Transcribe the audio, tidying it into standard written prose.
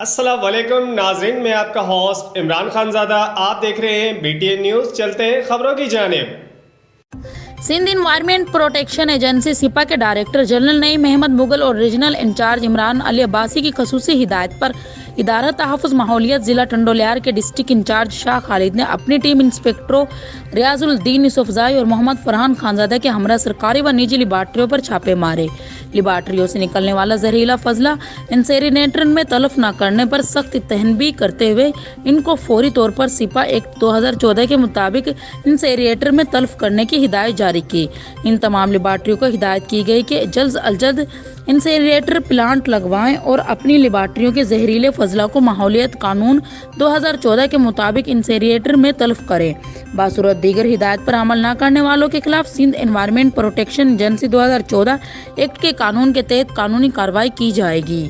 السلام علیکم ناظرین، میں آپ کا ہوسٹ عمران خان زادہ، آپ دیکھ رہے ہیں BTN نیوز۔ چلتے ہیں خبروں کی جانب۔ سندھ انوائرمنٹ پروٹیکشن ایجنسی سپا کے ڈائریکٹر جنرل نعیم محمد مغل اور ریجنل انچارج عمران علی عباسی کی خصوصی ہدایت پر ادارہ تحفظ ماحولیات ضلع ٹنڈولیار کے ڈسٹرکٹ انچارج شاہ خالد نے اپنی ٹیم انسپکٹروں ریاض الدین یوسفزائی اور محمد فرحان خانزادہ کے ہمراہ سرکاری و نجی لیبارٹریوں پر چھاپے مارے۔ لیبارٹریوں سے نکلنے والا زہریلا فضلہ انسینریٹر میں تلف نہ کرنے پر سخت تنبیہ کرتے ہوئے ان کو فوری طور پر سپا ایکٹ 2014 کے مطابق انسینریٹر میں تلف کرنے کی ہدایت جاری کی۔ ان تمام لیبارٹریوں کو ہدایت کی گئی کہ جلد از جلد انسینریٹر پلانٹ لگوائیں اور اپنی لیبارٹریوں کے زہریلے فضلہ کو ماحولیات قانون 2014 کے مطابق انسینریٹر میں تلف کریں۔ باصورت دیگر ہدایت پر عمل نہ کرنے والوں کے خلاف Sindh environment protection agency 2014 act کے قانون کے تحت قانونی کارروائی کی جائے گی۔